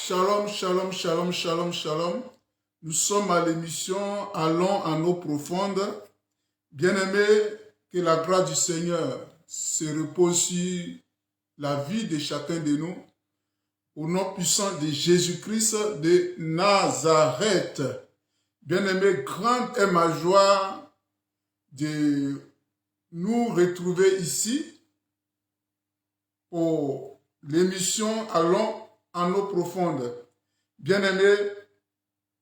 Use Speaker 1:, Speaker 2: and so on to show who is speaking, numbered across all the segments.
Speaker 1: Shalom, shalom, shalom, shalom, shalom. Nous sommes à l'émission Allons en eau profonde. Bien-aimés, que la grâce du Seigneur se repose sur la vie de chacun de nous. Au nom puissant de Jésus-Christ de Nazareth. Bien-aimés, grande est ma joie de nous retrouver ici pour l'émission Allons en eau profonde. Bien-aimés,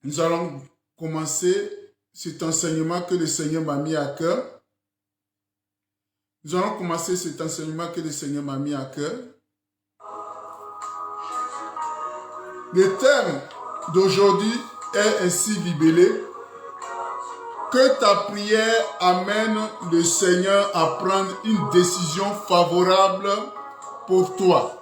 Speaker 1: nous allons commencer cet enseignement que le Seigneur m'a mis à cœur. Nous allons commencer cet enseignement que le Seigneur m'a mis à cœur. Le thème d'aujourd'hui est ainsi libellé: que ta prière amène le Seigneur à prendre une décision favorable pour toi.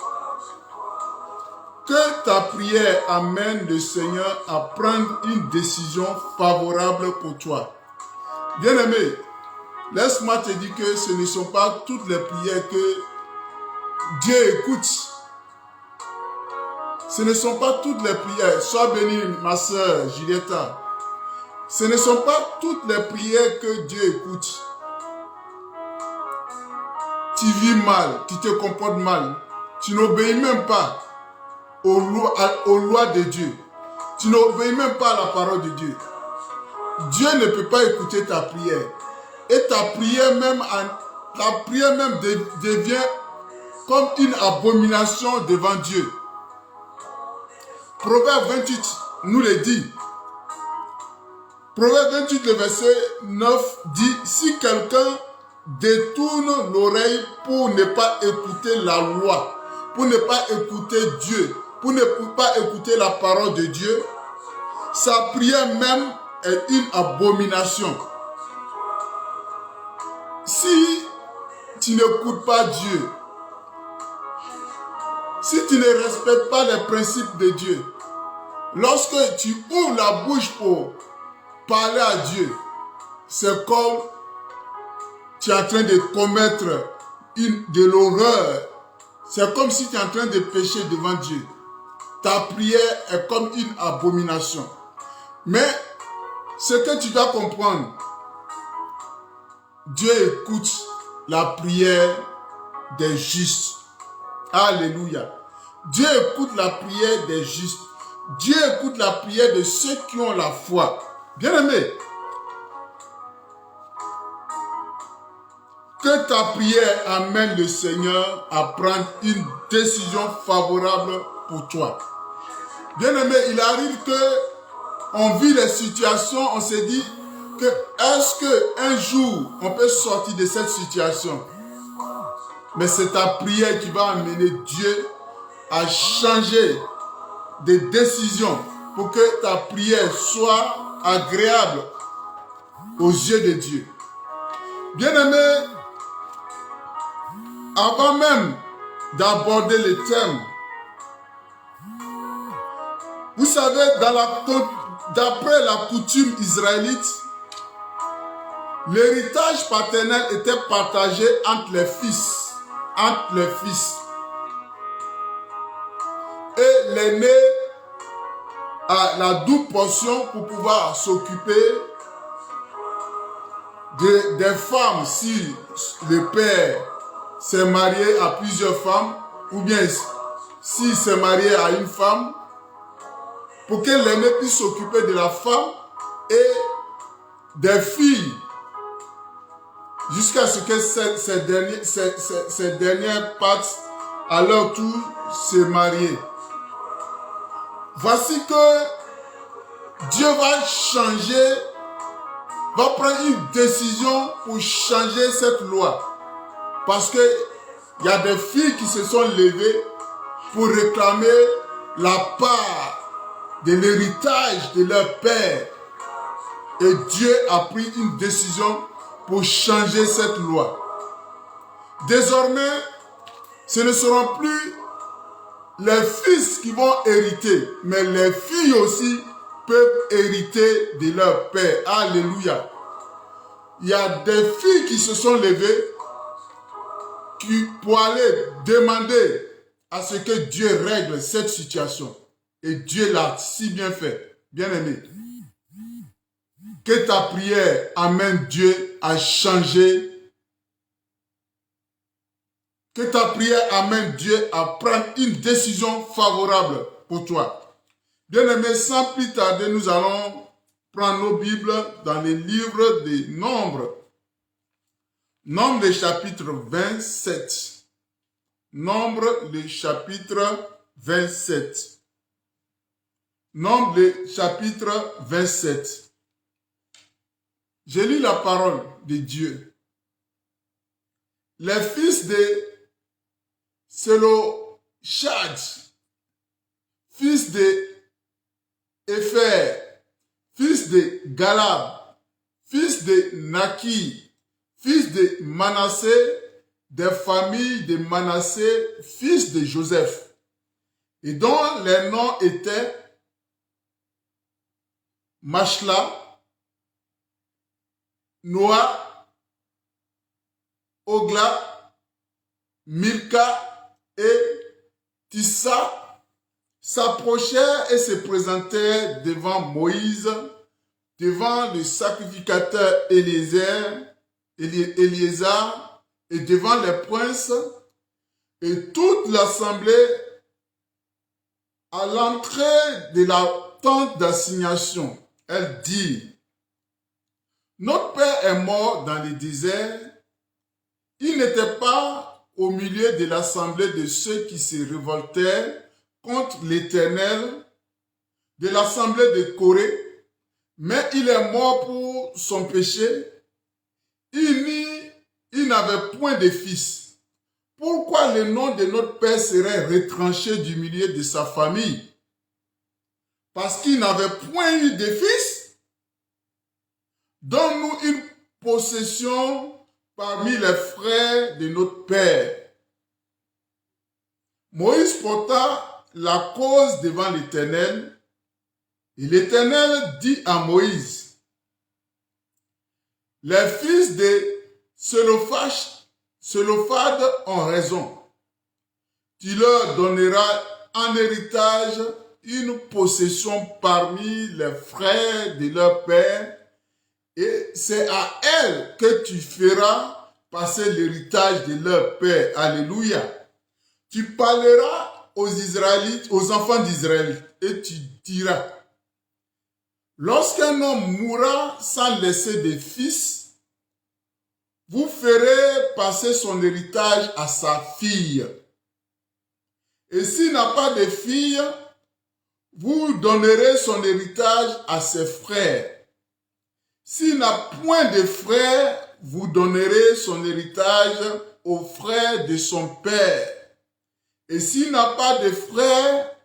Speaker 1: Que ta prière amène le Seigneur à prendre une décision favorable pour toi. Bien-aimé, laisse-moi te dire que ce ne sont pas toutes les prières que Dieu écoute. Ce ne sont pas toutes les prières. Sois bénie, ma soeur Julietta. Ce ne sont pas toutes les prières que Dieu écoute. Tu vis mal, tu te comportes mal, tu n'obéis même pas aux lois de Dieu. Tu n'obéis même pas à la parole de Dieu. Dieu ne peut pas écouter ta prière. Et ta prière même devient comme une abomination devant Dieu. Proverbe 28 nous le dit. Proverbe 28, le verset 9 dit: si quelqu'un détourne l'oreille pour ne pas écouter la loi, pour ne pas écouter Dieu, pour ne pas écouter la parole de Dieu, sa prière même est une abomination. Si tu n'écoutes pas Dieu, si tu ne respectes pas les principes de Dieu, lorsque tu ouvres la bouche pour parler à Dieu, c'est comme tu es en train de commettre de l'horreur. C'est comme si tu es en train de pécher devant Dieu. Ta prière est comme une abomination. Mais ce que tu dois comprendre, Dieu écoute la prière des justes. Alléluia. Dieu écoute la prière des justes. Dieu écoute la prière de ceux qui ont la foi. Bien-aimé, que ta prière amène le Seigneur à prendre une décision favorable pour toi. Bien-aimé, il arrive que on vit les situations, on se dit que est-ce qu'un jour on peut sortir de cette situation? Mais c'est ta prière qui va amener Dieu à changer de décision pour que ta prière soit agréable aux yeux de Dieu. Bien-aimé, avant même d'aborder le thème, vous savez, d'après la coutume israélite, l'héritage paternel était partagé entre les fils. Et l'aîné a la double portion pour pouvoir s'occuper des femmes si le père s'est marié à plusieurs femmes, ou bien s'il s'est marié à une femme, pour que l'aîné puisse s'occuper de la femme et des filles, jusqu'à ce que ces dernières partent à leur tour se marier. Voici que Dieu va prendre une décision pour changer cette loi. Parce qu'il y a des filles qui se sont levées pour réclamer la part de l'héritage de leur père. Et Dieu a pris une décision pour changer cette loi. Désormais, ce ne seront plus les fils qui vont hériter, mais les filles aussi peuvent hériter de leur père. Alléluia. Il y a des filles qui se sont levées pour aller demander à ce que Dieu règle cette situation. Et Dieu l'a si bien fait. Bien-aimé. Que ta prière amène Dieu à changer. Que ta prière amène Dieu à prendre une décision favorable pour toi. Bien-aimé, sans plus tarder, nous allons prendre nos Bibles dans les livres des Nombres. Nombre, le chapitre 27. Nombre, le chapitre 27. Nombre, le chapitre 27. Je lis la parole de Dieu. Les fils de Sélochad, fils de Épher, fils de Galab, fils de Naki, fils de Manassé, des familles de Manassé, fils de Joseph, et dont les noms étaient Machla, Noah, Ogla, Milka et Tissa, s'approchèrent et se présentèrent devant Moïse, devant le sacrificateur Éléazar et devant les princes et toute l'assemblée à l'entrée de la tente d'assignation. Elle dit: notre père est mort dans le désert. Il n'était pas au milieu de l'assemblée de ceux qui se révoltaient contre l'Éternel, de l'assemblée de Corée, mais il est mort pour son péché. Il n'avait point de fils. Pourquoi le nom de notre père serait retranché du milieu de sa famille? Parce qu'il n'avait point eu de fils. Donne-nous une possession parmi les frères de notre père. Moïse porta la cause devant l'Éternel, et l'Éternel dit à Moïse: les fils de Sélophad ont raison. Tu leur donneras en héritage une possession parmi les frères de leur père, et c'est à elle que tu feras passer l'héritage de leur père. Alléluia. Tu parleras aux Israélites, aux enfants d'Israël, et tu diras: lorsqu'un homme mourra sans laisser de fils, vous ferez passer son héritage à sa fille. Et s'il n'a pas de fille, vous donnerez son héritage à ses frères. S'il n'a point de frères, vous donnerez son héritage aux frères de son père. Et s'il n'a pas de frères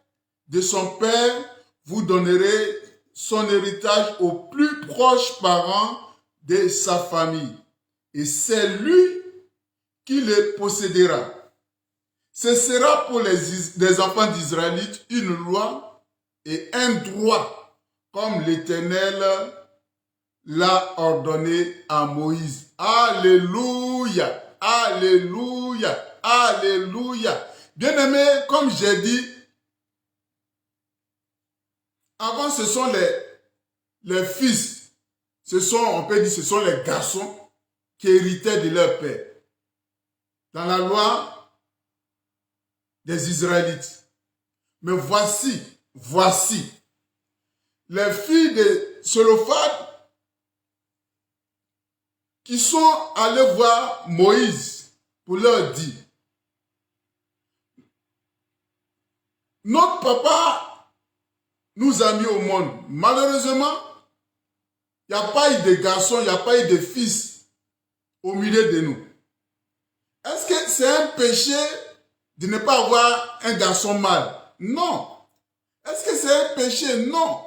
Speaker 1: de son père, vous donnerez son héritage aux plus proches parents de sa famille. Et c'est lui qui les possédera. Ce sera pour les enfants d'Israël une loi et un droit, comme l'Éternel l'a ordonné à Moïse. Alléluia, alléluia, alléluia. Bien-aimé, comme j'ai dit, avant ce sont les fils, on peut dire, ce sont les garçons qui héritaient de leur père. Dans la loi des Israélites. Mais voici, les filles de Sélophad qui sont allées voir Moïse pour leur dire: notre papa nous a mis au monde. Malheureusement, il n'y a pas eu de garçons, il n'y a pas eu de fils au milieu de nous. Est-ce que c'est un péché de ne pas avoir un garçon mâle? Non. Est-ce que c'est un péché? Non.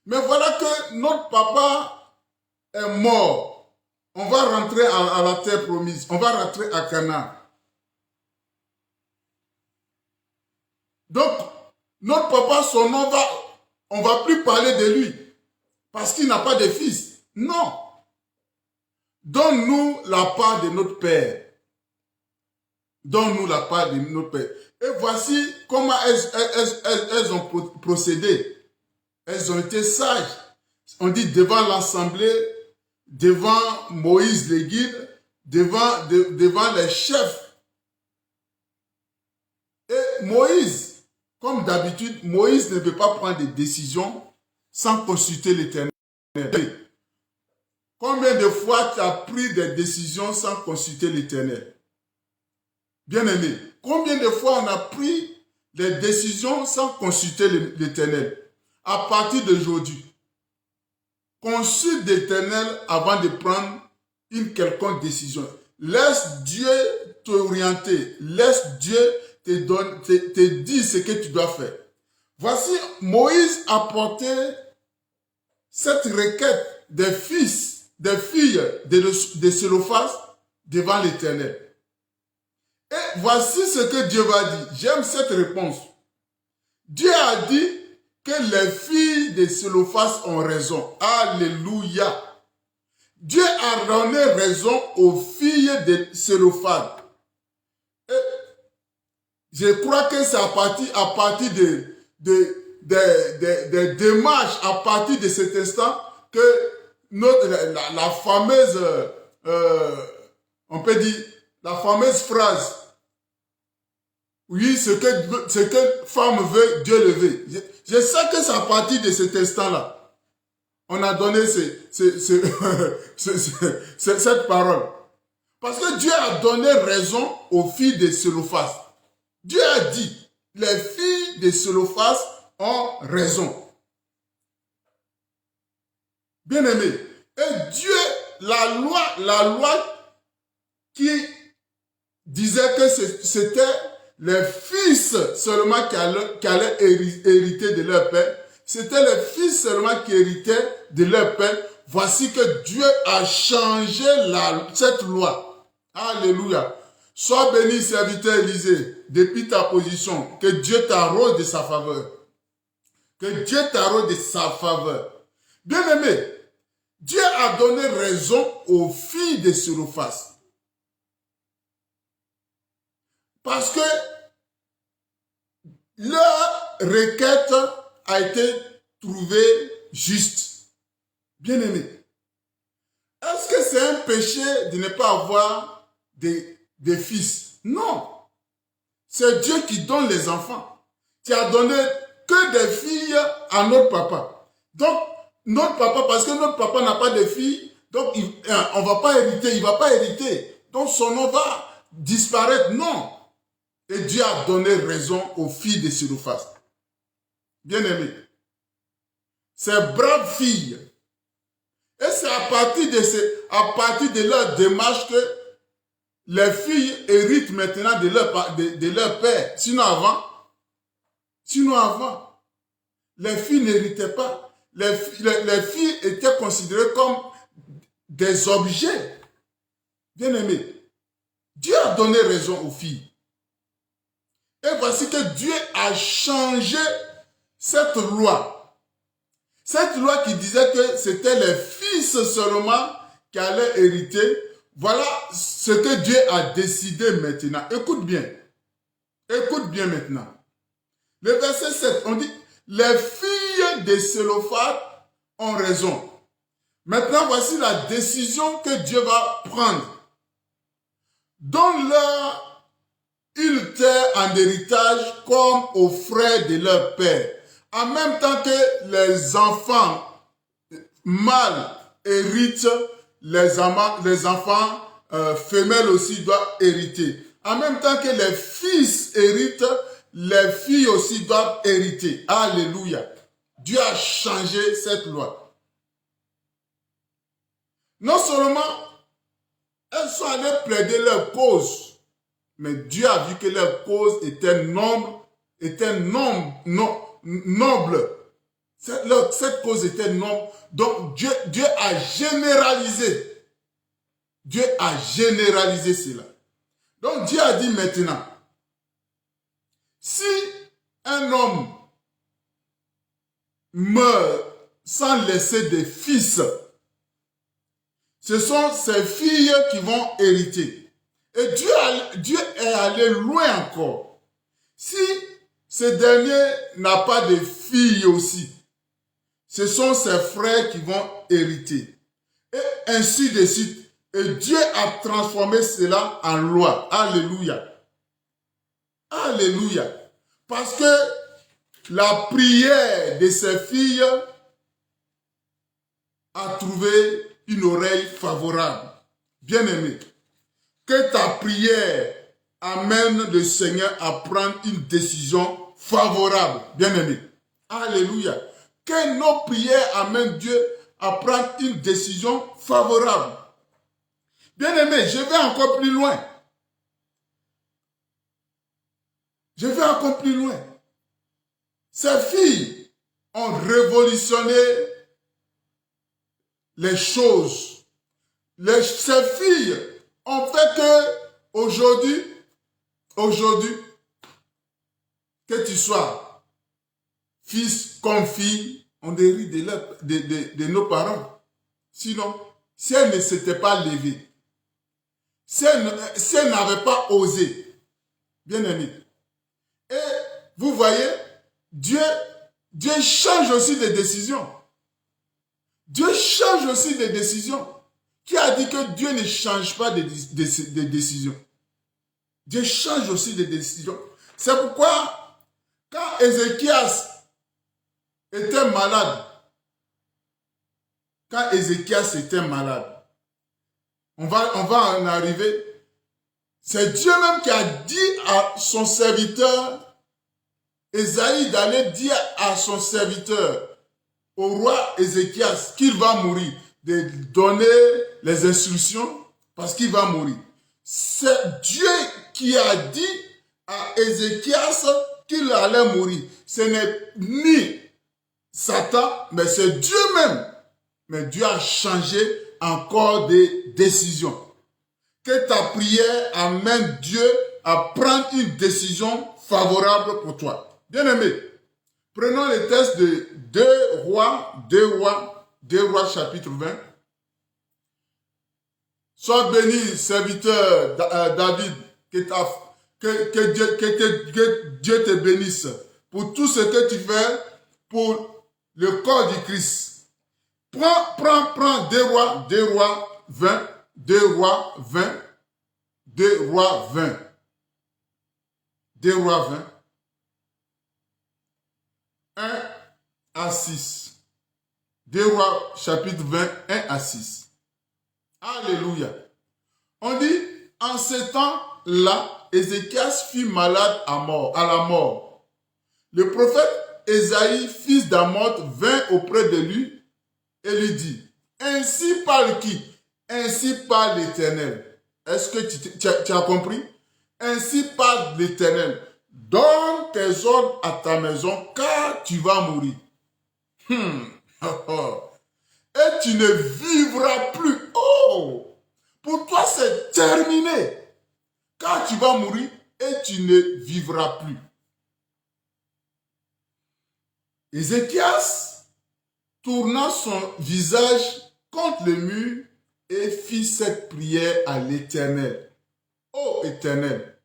Speaker 1: Mais voilà que notre papa est mort. On va rentrer à la terre promise. On va rentrer à Canaan. Donc, notre papa, son nom on va plus parler de lui. Parce qu'il n'a pas de fils. Non. Donne-nous la part de notre père. Donne-nous la part de notre père. Et voici comment elles ont procédé. Elles ont été sages. On dit devant l'assemblée, devant Moïse les guides, devant les chefs. Et Moïse, comme d'habitude, Moïse ne peut pas prendre des décisions sans consulter l'Éternel. Combien de fois tu as pris des décisions sans consulter l'Éternel? Bien-aimé, combien de fois on a pris des décisions sans consulter l'Éternel? À partir d'aujourd'hui, consulte l'Éternel avant de prendre une quelconque décision. Laisse Dieu t'orienter. Laisse Dieu te dire ce que tu dois faire. Voici, Moïse a porté cette requête des filles de Sélophas devant l'Éternel. Et voici ce que Dieu va dire. J'aime cette réponse. Dieu a dit que les filles de Sélophas ont raison. Alléluia. Dieu a donné raison aux filles de Sélophas. Et je crois que c'est à partir des démarches, à partir de cet instant, que la fameuse, on peut dire, la fameuse phrase, oui, ce que femme veut, Dieu le veut. Je sais que c'est à partir de cet instant-là. On a donné cette parole. Parce que Dieu a donné raison aux filles de Sélophas. Dieu a dit, les filles de Sélophas ont raison. Bien-aimé, et Dieu, la loi qui disait que c'était les fils seulement qui allaient hériter de leur père, c'était les fils seulement qui héritaient de leur père. Voici que Dieu a changé cette loi. Alléluia. Sois béni, serviteur Élisée, depuis ta position, que Dieu t'arrose de sa faveur. Que Dieu t'arrose de sa faveur. Bien-aimé, Dieu a donné raison aux filles de Sélophas. Parce que leur requête a été trouvée juste. Bien-aimé, est-ce que c'est un péché de ne pas avoir des fils? Non. C'est Dieu qui donne les enfants. Tu as donné que des filles à notre papa. Donc, notre papa, parce que notre papa n'a pas de filles, donc on va pas hériter, il ne va pas hériter. Donc son nom va disparaître. Non. Et Dieu a donné raison aux filles de Sélophas. Bien-aimés, ces braves filles, et c'est à partir de leur démarche que les filles héritent maintenant de leur père. Sinon avant, les filles n'héritaient pas. Les filles étaient considérées comme des objets. Bien-aimés, Dieu a donné raison aux filles. Et voici que Dieu a changé cette loi. Cette loi qui disait que c'était les fils seulement qui allaient hériter. Voilà ce que Dieu a décidé maintenant. Écoute bien. Écoute bien maintenant. Le verset 7, on dit, les filles de Sélophas ont raison. Maintenant, voici la décision que Dieu va prendre. Donne-leur une terre en héritage comme aux frères de leur père. En même temps que les enfants mâles héritent, les enfants femelles aussi doivent hériter. En même temps que les fils héritent, les filles aussi doivent hériter. Alléluia. Dieu a changé cette loi. Non seulement elles sont allées plaider leur cause, mais Dieu a vu que leur cause était noble. Cette cause était noble. Donc Dieu a généralisé. Dieu a généralisé cela. Donc Dieu a dit maintenant, si un homme meurt sans laisser de fils, ce sont ses filles qui vont hériter. Et Dieu est allé loin encore. Si ce dernier n'a pas de fille aussi, ce sont ses frères qui vont hériter. Et ainsi de suite. Et Dieu a transformé cela en loi. Alléluia. Alléluia. Parce que la prière de ses filles a trouvé une oreille favorable. Bien-aimé, que ta prière amène le Seigneur à prendre une décision favorable. Bien-aimé. Alléluia. Que nos prières amènent Dieu à prendre une décision favorable. Bien-aimé, je vais encore plus loin. Je vais encore plus loin. Ces filles ont révolutionné les choses. Ces filles ont fait que aujourd'hui, que tu sois fils comme fille, on dérive de nos parents. Sinon, si elle ne s'était pas levée, si elle n'avait pas osé, bien aimé, et vous voyez, Dieu change aussi des décisions. Dieu change aussi des décisions. Qui a dit que Dieu ne change pas des décisions? Dieu change aussi des décisions. C'est pourquoi, quand Ézéchias était malade, on va en arriver. C'est Dieu même qui a dit à son serviteur, Ésaïe, d'aller dire à son serviteur, au roi Ézéchias, qu'il va mourir, de donner les instructions parce qu'il va mourir. C'est Dieu qui a dit à Ézéchias qu'il allait mourir. Ce n'est ni Satan, mais c'est Dieu même. Mais Dieu a changé encore des décisions. Que ta prière amène Dieu à prendre une décision favorable pour toi. Bien-aimé, prenons le texte de 2 Rois chapitre 20. Sois béni, serviteur David, que Dieu te bénisse pour tout ce que tu fais pour le corps du Christ. Prends 2 Rois 20, 2 Rois 20, 2 Rois 20, 2 Rois 20, 1 à 6. 2 Rois chapitre 20, 1 à 6. Alléluia. On dit, en ce temps-là, Ézéchias fut malade à la mort. Le prophète Ésaïe, fils d'Amoth, vint auprès de lui et lui dit, ainsi parle qui? Ainsi parle l'Éternel. Est-ce que tu as compris? Ainsi parle l'Éternel. Donne tes ordres à ta maison, car tu vas mourir. Et tu ne vivras plus. Oh! Pour toi, c'est terminé. Car tu vas mourir et tu ne vivras plus. Ézéchias tourna son visage contre le mur et fit cette prière à l'Éternel. Ô Éternel,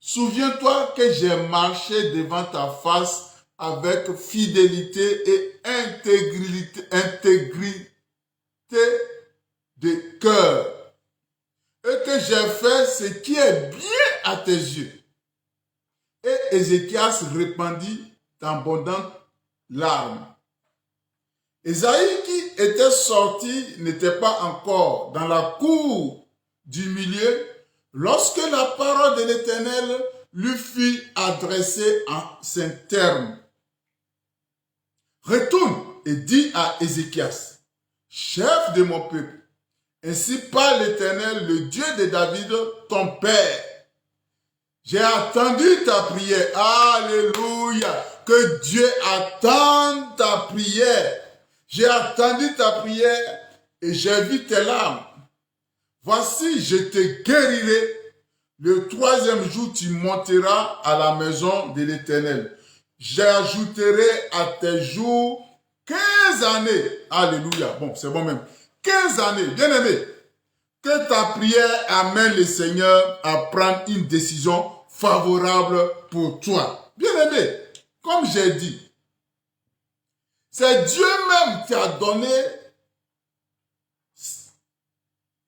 Speaker 1: souviens-toi que j'ai marché devant ta face avec fidélité et intégrité de cœur, et que j'ai fait ce qui est bien à tes yeux. Et Ézéchias répandit d'abondantes larmes. Ésaïe qui était sorti n'était pas encore dans la cour du milieu lorsque la parole de l'Éternel lui fut adressée en ces termes. Retourne et dis à Ézéchias, chef de mon peuple, ainsi parle l'Éternel, le Dieu de David, ton père. J'ai attendu ta prière. Alléluia. Que Dieu attende ta prière. J'ai attendu ta prière et j'ai vu tes larmes. Voici, je te guérirai. Le 3e jour, tu monteras à la maison de l'Éternel. J'ajouterai à tes jours 15 années. Alléluia. Bon, c'est bon même. 15 années. Bien-aimé, que ta prière amène le Seigneur à prendre une décision favorable pour toi. Bien-aimé, comme j'ai dit, c'est Dieu même qui a donné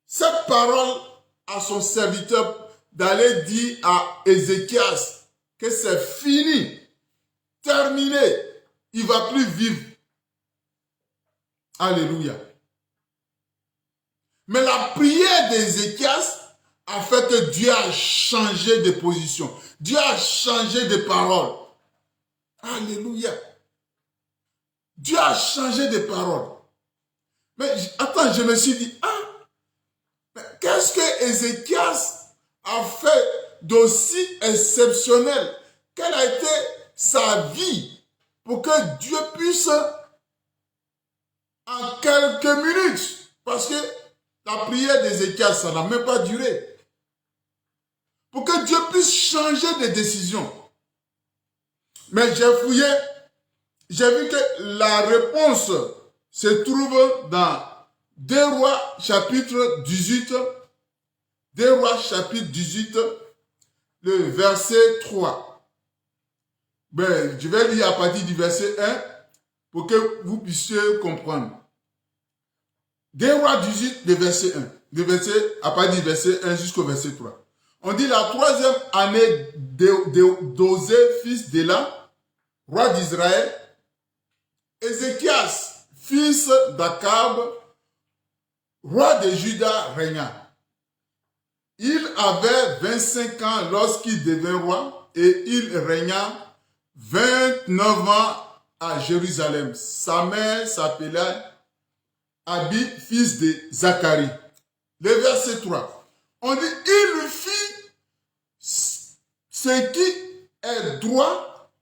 Speaker 1: cette parole à son serviteur d'aller dire à Ézéchias que c'est fini, terminé, il ne va plus vivre. Alléluia. Mais la prière d'Ézéchias a fait que Dieu a changé de position. Dieu a changé de parole. Alléluia. Dieu a changé de parole. Mais attends, je me suis dit, qu'est-ce que Ézéchias a fait d'aussi exceptionnel? Quelle a été sa vie pour que Dieu puisse, en quelques minutes, parce que la prière d'Ézéchias, ça n'a même pas duré, pour que Dieu puisse changer de décision. Mais j'ai fouillé, j'ai vu que la réponse se trouve dans 2 Rois chapitre 18, 2 Rois chapitre 18, le verset 3. Ben, je vais lire à partir du verset 1 pour que vous puissiez comprendre. 2 Rois 18, le verset 1. À partir du verset 1 jusqu'au verset 3. On dit la 3e année d'Osée, fils d'Éla, roi d'Israël, Ézéchias, fils d'Akab, roi de Juda, régna. Il avait 25 ans lorsqu'il devint roi et il régna 29 ans à Jérusalem. Sa mère s'appelait Abi, fils de Zacharie. Le verset 3. On dit, il lui fit ce qui est droit.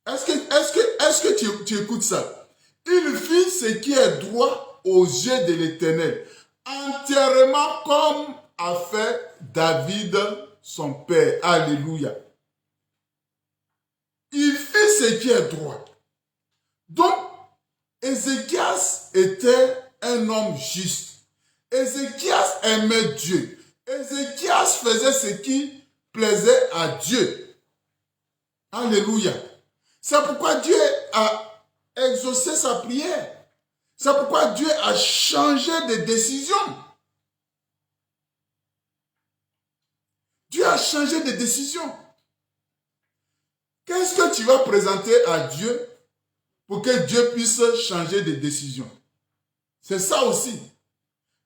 Speaker 1: Est-ce que tu écoutes ça? Il fit ce qui est droit aux yeux de l'Éternel, entièrement comme a fait David, son père. Alléluia. Il fit ce qui est droit. Donc, Ézéchias était un homme juste. Ézéchias aimait Dieu. Ézéchias faisait ce qui plaisait à Dieu. Alléluia. C'est pourquoi Dieu a exaucé sa prière. C'est pourquoi Dieu a changé de décision. Dieu a changé de décision. Qu'est-ce que tu vas présenter à Dieu pour que Dieu puisse changer de décision? C'est ça aussi.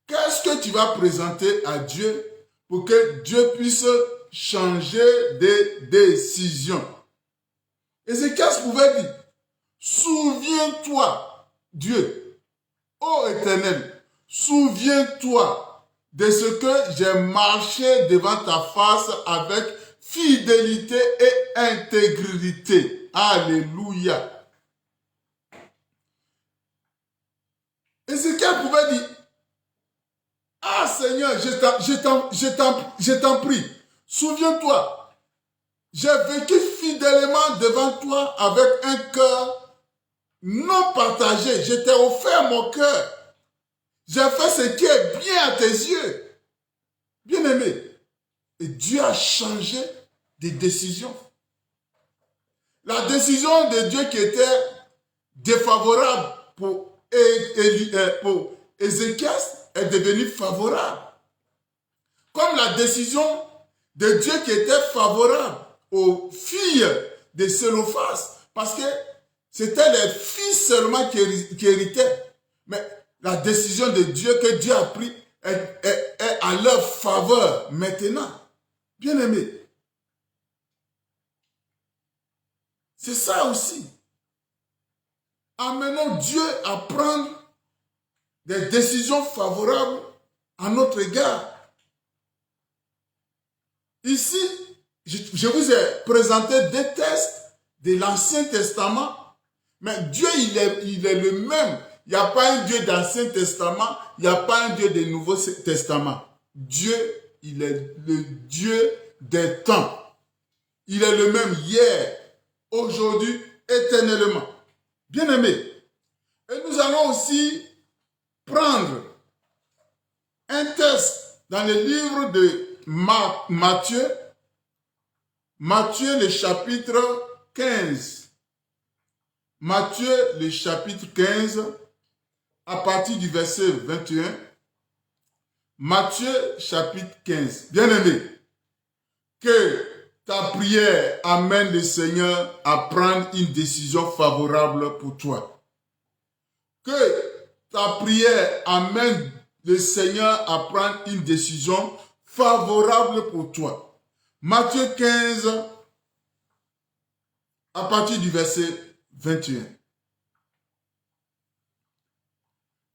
Speaker 1: Qu'est-ce que tu vas présenter à Dieu pour que Dieu puisse changer de décision? Ézéchias pouvait dire, souviens-toi, Dieu, ô Éternel, souviens-toi de ce que j'ai marché devant ta face avec fidélité et intégrité. Alléluia. Ézéchias pouvait dire, ah Seigneur, je t'en prie, souviens-toi, j'ai vécu fidèlement devant toi avec un cœur non partagé. Je t'ai offert mon cœur. J'ai fait ce qui est bien à tes yeux. Bien-aimé. Et Dieu a changé de décision. La décision de Dieu qui était défavorable pour Ézéchias est devenue favorable. Comme la décision de Dieu qui était favorable aux filles de Sélophas, parce que c'était les filles seulement qui héritaient. Mais la décision de Dieu que Dieu a prise est à leur faveur maintenant. Bien-aimé. C'est ça aussi. Amenons Dieu à prendre des décisions favorables à notre égard. Ici, je vous ai présenté des textes de l'Ancien Testament, mais Dieu, il est le même. Il n'y a pas un Dieu d'Ancien Testament, il n'y a pas un Dieu de Nouveau Testament. Dieu, il est le Dieu des temps. Il est le même hier, aujourd'hui, éternellement. Bien-aimé, et nous allons aussi prendre un texte dans le livre de Matthieu, Matthieu le chapitre 15. Matthieu le chapitre 15, à partir du verset 21. Matthieu chapitre 15. Bien-aimé, que ta prière amène le Seigneur à prendre une décision favorable pour toi. Que ta prière amène le Seigneur à prendre une décision favorable pour toi. Matthieu 15, à partir du verset 21.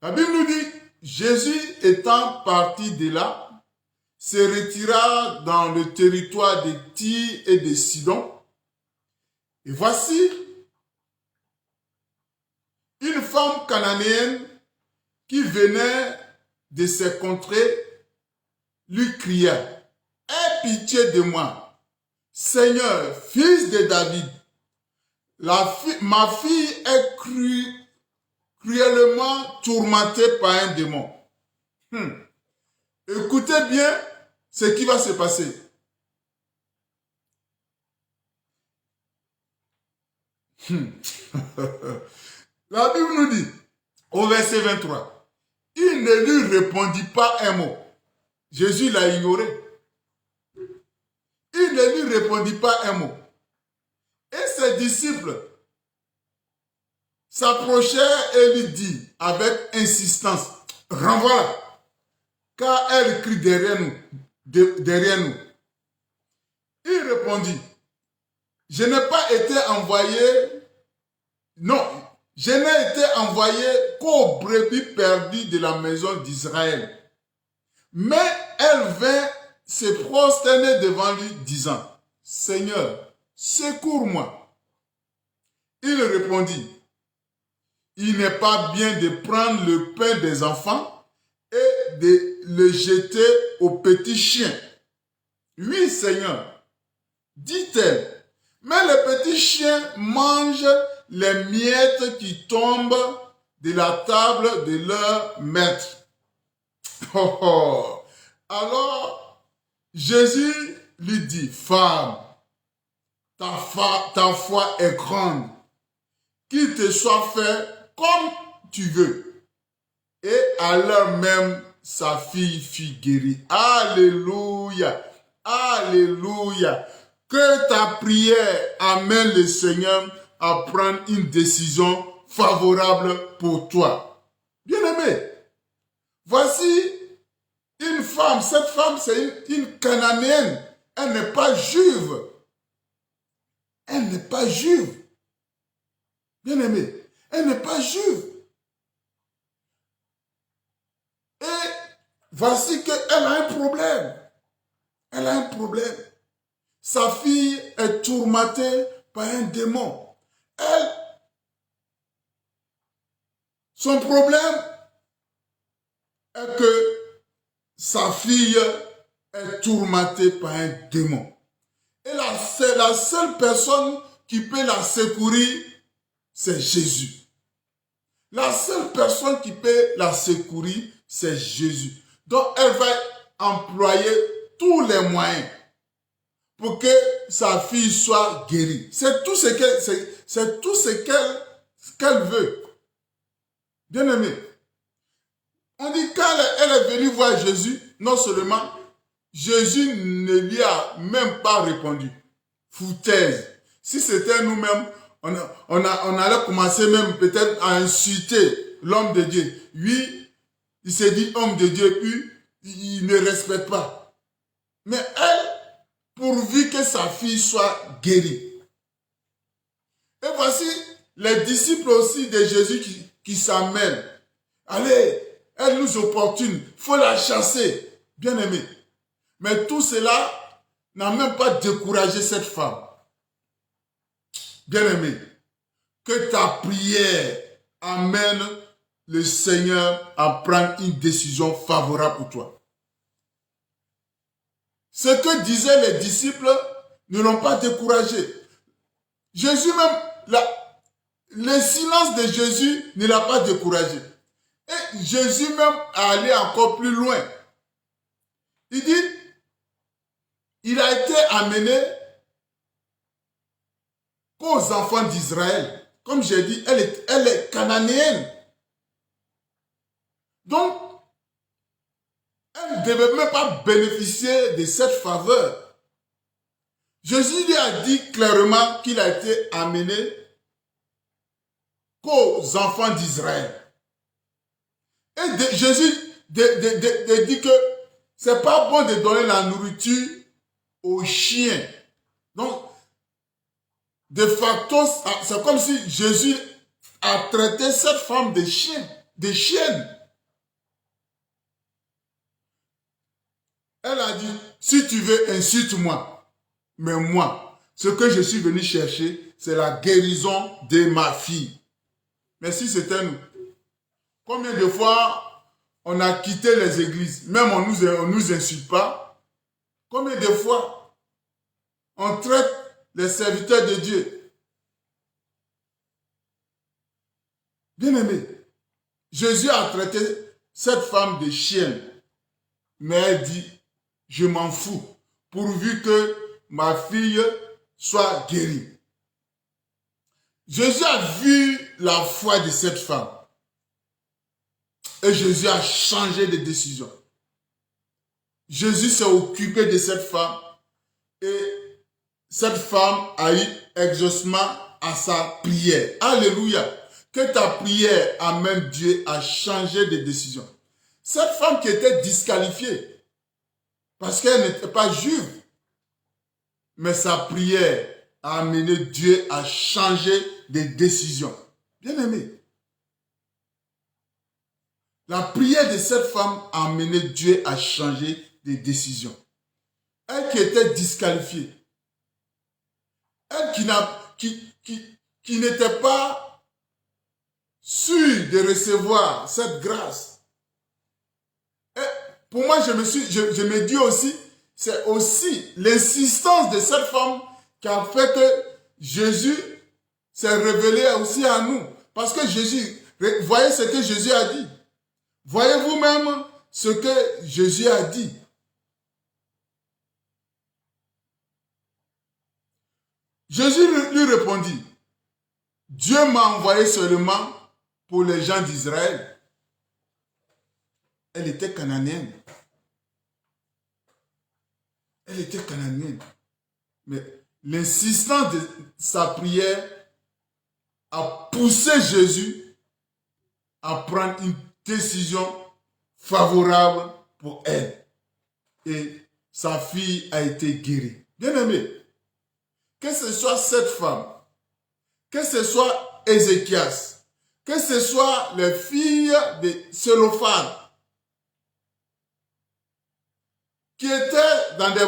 Speaker 1: La Bible nous dit, Jésus étant parti de là, se retira dans le territoire de Tyr et de Sidon. Et voici, une femme cananéenne qui venait de ces contrées lui cria, « Aie pitié de moi, Seigneur, fils de David. Ma fille est cruellement tourmentée par un démon. Écoutez bien ce qui va se passer. La Bible nous dit, au verset 23, il ne lui répondit pas un mot. Jésus l'a ignoré. Il ne lui répondit pas un mot. Et ses disciples s'approchèrent et lui dit avec insistance, renvoie-la, car elle crie derrière nous. Il répondit, je n'ai pas été envoyé, non, je n'ai été envoyé qu'aux brebis perdues de la maison d'Israël. Mais elle vint se prosterner devant lui, disant, Seigneur, secours-moi. Il répondit, il n'est pas bien de prendre le pain des enfants et de le jeter aux petits chiens. Oui, Seigneur, dit-elle, mais les petits chiens mangent les miettes qui tombent de la table de leur maître. Oh, oh. Alors, Jésus lui dit, femme, ta foi est grande, qu'il te soit fait comme tu veux. Et à l'heure même, sa fille fut guérie. Alléluia, alléluia. Que ta prière amène le Seigneur à prendre une décision favorable pour toi. Bien-aimé, voici une femme. Cette femme, c'est une Cananéenne. Elle n'est pas juive. Elle n'est pas juive. Bien-aimé, elle n'est pas juive. Et voici qu'elle a un problème. Elle a un problème. Sa fille est tourmentée par un démon. Son problème est que sa fille est tourmentée par un démon. Et c'est la seule personne qui peut la secourir, c'est Jésus. La seule personne qui peut la secourir, c'est Jésus. Donc elle va employer tous les moyens pour que sa fille soit guérie. C'est tout ce qu'elle veut. Bien-aimé, on dit quand elle est venue voir Jésus, non seulement Jésus ne lui a même pas répondu. Foutaise. Si c'était nous-mêmes, on allait commencer même peut-être à insulter l'homme de Dieu. Oui, il s'est dit homme de Dieu, puis il ne respecte pas. Mais elle, pourvu que sa fille soit guérie. Et voici les disciples aussi de Jésus qui s'en mêlent. Allez, elle nous opportune, il faut la chasser. Bien aimé. Mais tout cela n'a même pas découragé cette femme. Bien aimé, que ta prière amène le Seigneur à prendre une décision favorable pour toi. Ce que disaient les disciples ne l'ont pas découragé. Jésus même, le silence de Jésus ne l'a pas découragé. Et Jésus même est allé encore plus loin. Il dit, il a été amené qu'aux enfants d'Israël. Comme j'ai dit, elle est cananéenne. Donc, elle ne devait même pas bénéficier de cette faveur. Jésus lui a dit clairement qu'il a été amené qu'aux enfants d'Israël. Et Jésus dit que c'est pas bon de donner la nourriture aux chiens. Donc, de facto, c'est comme si Jésus a traité cette femme de chien, de chienne. Elle a dit, si tu veux, insulte-moi. Mais moi, ce que je suis venu chercher, c'est la guérison de ma fille. Mais si c'était nous, combien de fois on a quitté les églises, même on nous insulte pas. Combien de fois on traite les serviteurs de Dieu. Bien-aimé, Jésus a traité cette femme de chienne. Mais elle dit, je m'en fous, pourvu que ma fille soit guérie. Jésus a vu la foi de cette femme. Et Jésus a changé de décision. Jésus s'est occupé de cette femme. Et cette femme a eu exaucement à sa prière. Alléluia. Que ta prière amène Dieu à changer de décision. Cette femme qui était disqualifiée, parce qu'elle n'était pas juive, mais sa prière a amené Dieu à changer de décision. Bien-aimé, la prière de cette femme a amené Dieu à changer de décision. Elle qui était disqualifiée, elle qui n'était pas sûre de recevoir cette grâce. Et pour moi, je me dis aussi, c'est aussi l'insistance de cette femme qui a fait que Jésus s'est révélé aussi à nous. Parce que Jésus, voyez ce que Jésus a dit. Voyez vous-même ce que Jésus a dit. Jésus lui répondit, Dieu m'a envoyé seulement pour les gens d'Israël. Elle était cananéenne. Elle était cananéenne. Mais l'insistance de sa prière a poussé Jésus à prendre une décision favorable pour elle. Et sa fille a été guérie. Bien-aimé, que ce soit cette femme, que ce soit Ézéchias, que ce soit les filles de Sélophane, qui étaient dans des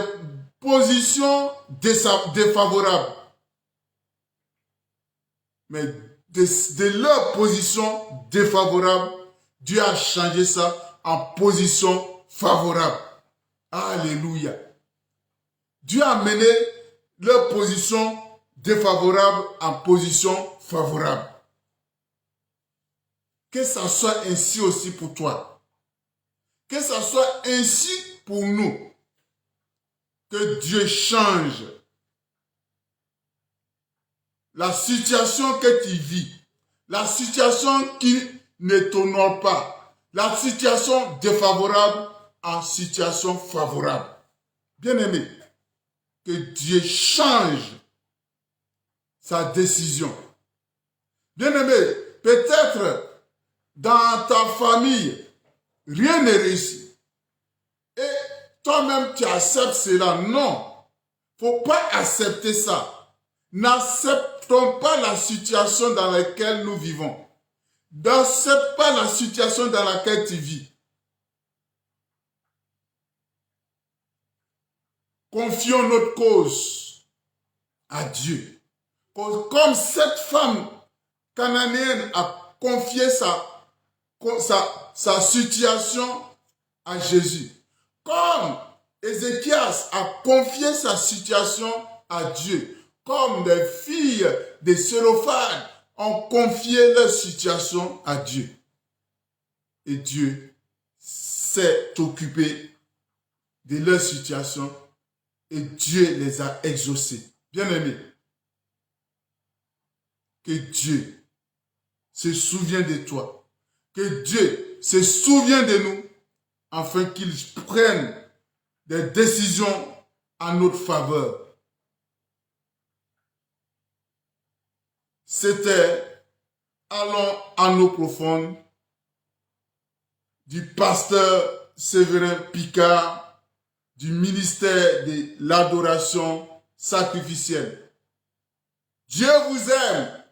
Speaker 1: positions défavorables. Mais de leur position défavorable, Dieu a changé ça en position favorable. Alléluia. Dieu a mené leur position défavorable en position favorable. Que ça soit ainsi aussi pour toi. Que ça soit ainsi pour nous. Que Dieu change la situation que tu vis, la situation qui ne t'honore pas, la situation défavorable en situation favorable. Bien-aimé, que Dieu change sa décision. Bien-aimé, peut-être dans ta famille, rien n'est réussi. Et toi-même, tu acceptes cela. Non, il ne faut pas accepter ça. N'acceptons pas la situation dans laquelle nous vivons. N'accepte pas la situation dans laquelle tu vis. Confions notre cause à Dieu. Comme cette femme cananéenne a confié sa situation à Jésus. Comme Ézéchias a confié sa situation à Dieu. Comme les filles de Sélophane ont confié leur situation à Dieu. Et Dieu s'est occupé de leur situation et Dieu les a exaucés. Bien-aimés, que Dieu se souvienne de toi, que Dieu se souvienne de nous, afin qu'il prenne des décisions en notre faveur. C'était Allons en eau profonde du pasteur Séverin Picard du ministère de l'adoration sacrificielle. Dieu vous aime.